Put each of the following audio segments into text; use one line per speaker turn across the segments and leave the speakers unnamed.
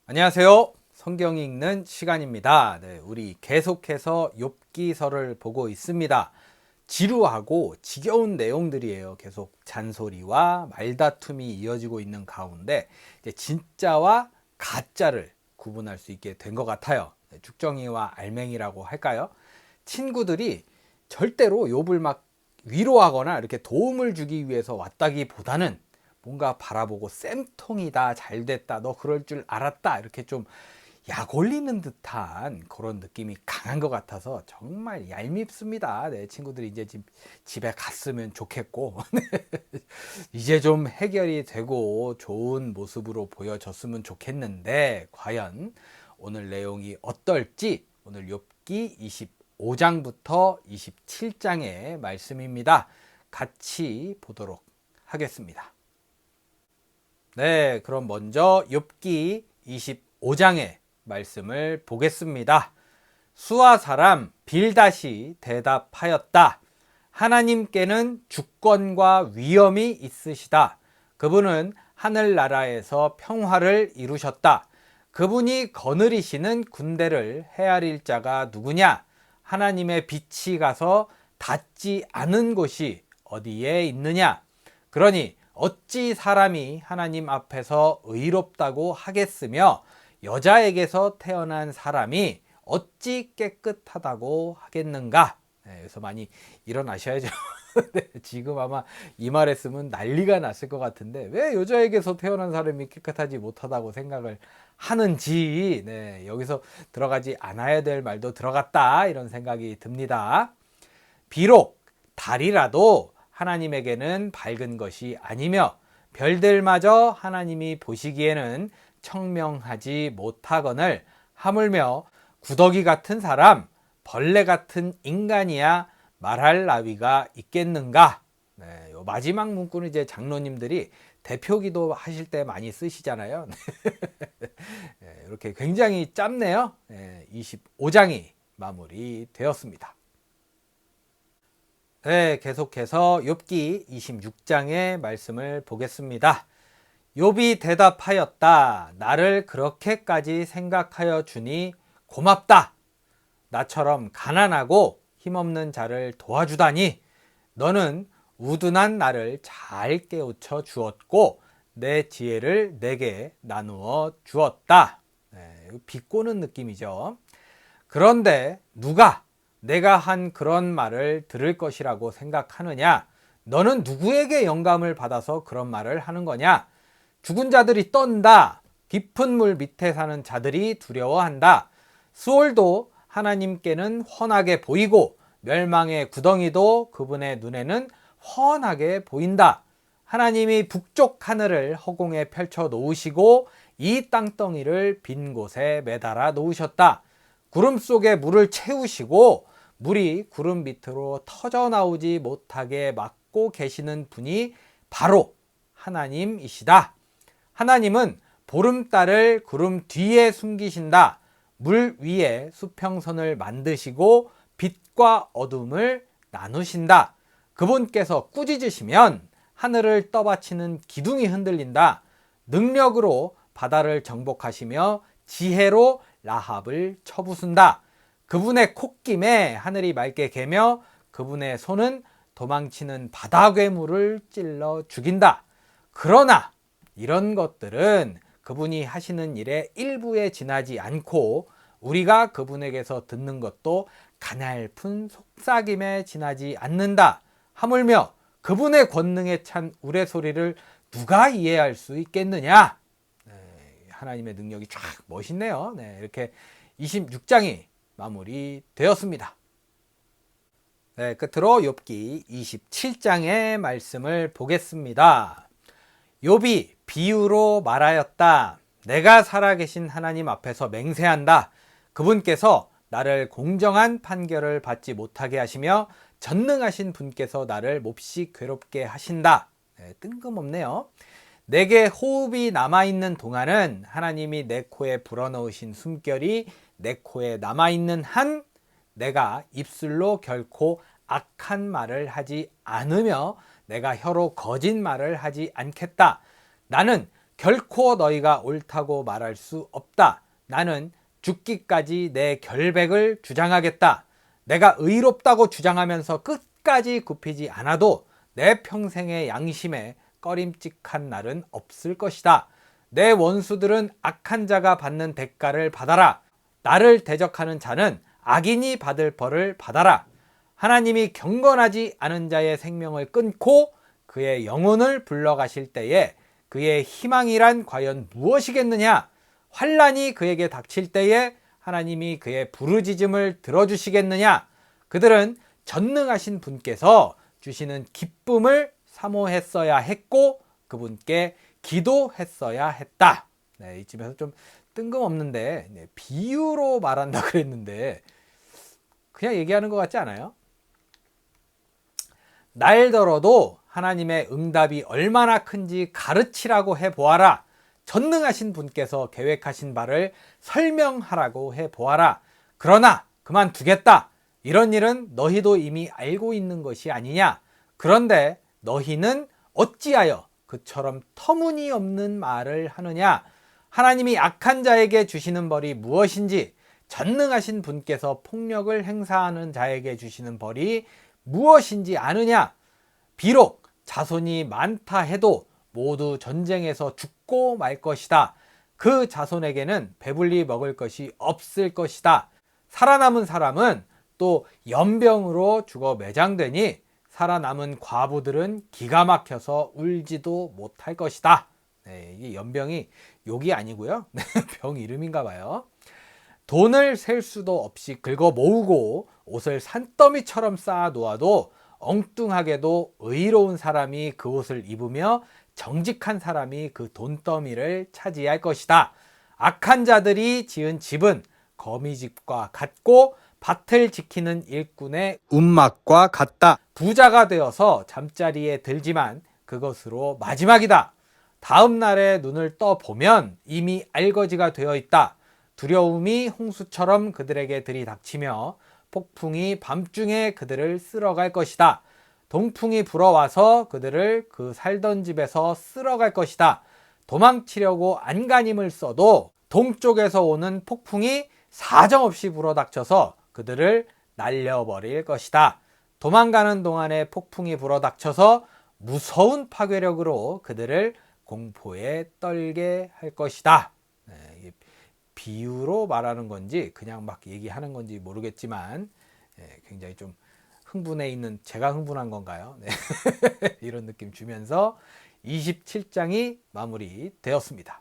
안녕하세요. 성경 읽는 시간입니다. 우리 계속해서 욥기서를 보고 있습니다. 지루하고 지겨운 내용들이에요. 계속 잔소리와 말다툼이 이어지고 있는 가운데 이제 진짜와 가짜를 구분할 수 있게 된 것 같아요. 죽정이와 알맹이라고 할까요? 친구들이 절대로 욥을 막 위로하거나 이렇게 도움을 주기 위해서 왔다기보다는 뭔가 바라보고 쌤통이다, 잘됐다, 너 그럴 줄 알았다, 이렇게 좀 약 올리는 듯한 그런 느낌이 강한 것 같아서 정말 얄밉습니다. 네, 친구들이 이제 집에 갔으면 좋겠고 이제 좀 해결이 되고 좋은 모습으로 보여졌으면 좋겠는데, 과연 오늘 내용이 어떨지 오늘 욥기 25장부터 27장의 말씀입니다. 같이 보도록 하겠습니다. 네, 그럼 먼저 욥기 25장의 말씀을 보겠습니다. 수아 사람 빌닷이 대답하였다. 하나님께는 주권과 위엄이 있으시다. 그분은 하늘나라에서 평화를 이루셨다. 그분이 거느리시는 군대를 헤아릴 자가 누구냐? 하나님의 빛이 가서 닿지 않은 곳이 어디에 있느냐? 그러니 어찌 사람이 하나님 앞에서 의롭다고 하겠으며 여자에게서 태어난 사람이 어찌 깨끗하다고 하겠는가? 네, 그래서 많이 일어나셔야죠. 네, 지금 아마 이 말 했으면 난리가 났을 것 같은데, 왜 여자에게서 태어난 사람이 깨끗하지 못하다고 생각을 하는지, 네, 여기서 들어가지 않아야 될 말도 들어갔다, 이런 생각이 듭니다. 비록 달이라도 하나님에게는 밝은 것이 아니며 별들마저 하나님이 보시기에는 청명하지 못하거늘 하물며 구더기 같은 사람, 벌레 같은 인간이야 말할 나위가 있겠는가? 네, 요 마지막 문구는 이제 장로님들이 대표기도 하실 때 많이 쓰시잖아요. 네, 이렇게 굉장히 짧네요. 네, 25장이 마무리되었습니다. 네, 계속해서 욥기 26장의 말씀을 보겠습니다. 욥이 대답하였다. 나를 그렇게까지 생각하여 주니 고맙다. 나처럼 가난하고 힘없는 자를 도와주다니. 너는 우둔한 나를 잘 깨우쳐 주었고 내 지혜를 내게 나누어 주었다. 네, 비꼬는 느낌이죠. 그런데 누가 내가 한 그런 말을 들을 것이라고 생각하느냐? 너는 누구에게 영감을 받아서 그런 말을 하는 거냐? 죽은 자들이 떤다. 깊은 물 밑에 사는 자들이 두려워한다. 수월도 하나님께는 훤하게 보이고 멸망의 구덩이도 그분의 눈에는 훤하게 보인다. 하나님이 북쪽 하늘을 허공에 펼쳐 놓으시고 이 땅덩이를 빈 곳에 매달아 놓으셨다. 구름 속에 물을 채우시고 물이 구름 밑으로 터져 나오지 못하게 막고 계시는 분이 바로 하나님이시다. 하나님은 보름달을 구름 뒤에 숨기신다. 물 위에 수평선을 만드시고 빛과 어둠을 나누신다. 그분께서 꾸짖으시면 하늘을 떠받치는 기둥이 흔들린다. 능력으로 바다를 정복하시며 지혜로 라합을 쳐부순다. 그분의 콧김에 하늘이 맑게 개며 그분의 손은 도망치는 바다 괴물을 찔러 죽인다. 그러나 이런 것들은 그분이 하시는 일의 일부에 지나지 않고 우리가 그분에게서 듣는 것도 가냘픈 속삭임에 지나지 않는다. 하물며 그분의 권능에 찬 우레소리를 누가 이해할 수 있겠느냐? 네, 하나님의 능력이 쫙 멋있네요. 네, 이렇게 26장이 마무리되었습니다. 네, 끝으로 욥기 27장의 말씀을 보겠습니다. 욥이 비유로 말하였다. 내가 살아계신 하나님 앞에서 맹세한다. 그분께서 나를 공정한 판결을 받지 못하게 하시며 전능하신 분께서 나를 몹시 괴롭게 하신다. 네, 뜬금없네요. 내게 호흡이 남아있는 동안은 하나님이 내 코에 불어넣으신 숨결이 내 코에 남아있는 한 내가 입술로 결코 악한 말을 하지 않으며 내가 혀로 거짓말을 하지 않겠다. 나는 결코 너희가 옳다고 말할 수 없다. 나는 죽기까지 내 결백을 주장하겠다. 내가 의롭다고 주장하면서 끝까지 굽히지 않아도 내 평생의 양심에 꺼림칙한 날은 없을 것이다. 내 원수들은 악한 자가 받는 대가를 받아라. 나를 대적하는 자는 악인이 받을 벌을 받아라. 하나님이 경건하지 않은 자의 생명을 끊고 그의 영혼을 불러가실 때에 그의 희망이란 과연 무엇이겠느냐? 환난이 그에게 닥칠 때에 하나님이 그의 부르짖음을 들어주시겠느냐? 그들은 전능하신 분께서 주시는 기쁨을 사모했어야 했고 그분께 기도했어야 했다. 네, 이쯤에서 좀 뜬금없는데 비유로 말한다 그랬는데 그냥 얘기하는 것 같지 않아요? 날더러도 하나님의 응답이 얼마나 큰지 가르치라고 해보아라. 전능하신 분께서 계획하신 바를 설명하라고 해보아라. 그러나 그만두겠다. 이런 일은 너희도 이미 알고 있는 것이 아니냐. 그런데 너희는 어찌하여 그처럼 터무니없는 말을 하느냐. 하나님이 악한 자에게 주시는 벌이 무엇인지, 전능하신 분께서 폭력을 행사하는 자에게 주시는 벌이 무엇인지 아느냐. 비록 자손이 많다 해도 모두 전쟁에서 죽고 말 것이다. 그 자손에게는 배불리 먹을 것이 없을 것이다. 살아남은 사람은 또 연병으로 죽어 매장되니 살아남은 과부들은 기가 막혀서 울지도 못할 것이다. 네, 이게 연병이 욕이 아니고요. 병 이름인가 봐요. 돈을 셀 수도 없이 긁어 모으고 옷을 산더미처럼 쌓아 놓아도 엉뚱하게도 의로운 사람이 그 옷을 입으며 정직한 사람이 그 돈더미를 차지할 것이다. 악한 자들이 지은 집은 거미집과 같고 밭을 지키는 일꾼의 움막과 같다. 부자가 되어서 잠자리에 들지만 그것으로 마지막이다. 다음 날에 눈을 떠보면 이미 알거지가 되어 있다. 두려움이 홍수처럼 그들에게 들이닥치며 폭풍이 밤중에 그들을 쓸어갈 것이다. 동풍이 불어와서 그들을 그 살던 집에서 쓸어갈 것이다. 도망치려고 안간힘을 써도 동쪽에서 오는 폭풍이 사정없이 불어닥쳐서 그들을 날려버릴 것이다. 도망가는 동안에 폭풍이 불어닥쳐서 무서운 파괴력으로 그들을 공포에 떨게 할 것이다. 네, 비유로 말하는 건지 그냥 막 얘기하는 건지 모르겠지만 굉장히 좀 흥분해 있는 제가 흥분한 건가요? 네. 이런 느낌 주면서 27장이 마무리되었습니다.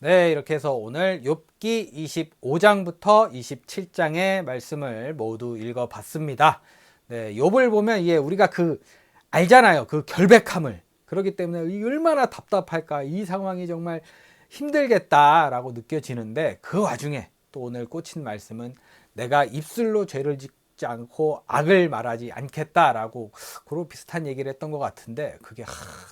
네, 이렇게 해서 오늘 욥기 25장부터 27장의 말씀을 모두 읽어봤습니다. 네, 욥을 보면 이게 우리가 알잖아요. 그 결백함을. 그렇기 때문에 이 얼마나 답답할까. 이 상황이 정말 힘들겠다라고 느껴지는데 그 와중에 또 오늘 꽂힌 말씀은 내가 입술로 죄를 짓지 않고 악을 말하지 않겠다라고 그런 비슷한 얘기를 했던 것 같은데 그게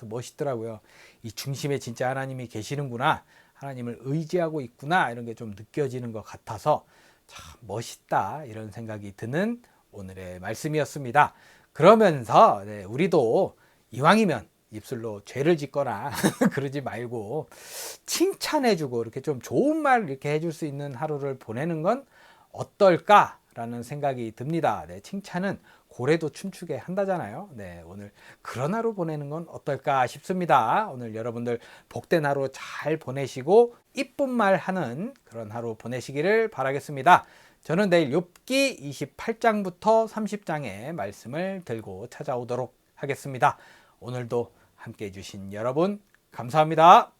멋있더라고요. 이 중심에 진짜 하나님이 계시는구나. 하나님을 의지하고 있구나. 이런 게 좀 느껴지는 것 같아서 참 멋있다. 이런 생각이 드는 오늘의 말씀이었습니다. 그러면서 우리도 이왕이면 입술로 죄를 짓거나 그러지 말고 칭찬해주고 이렇게 좀 좋은 말 이렇게 해줄 수 있는 하루를 보내는 건 어떨까라는 생각이 듭니다. 네, 칭찬은 고래도 춤추게 한다잖아요. 네, 오늘 그런 하루 보내는 건 어떨까 싶습니다. 오늘 여러분들 복된 하루 잘 보내시고 이쁜 말 하는 그런 하루 보내시기를 바라겠습니다. 저는 내일 욥기 28장부터 30장의 말씀을 들고 찾아오도록 하겠습니다. 오늘도 함께 해주신 여러분 감사합니다.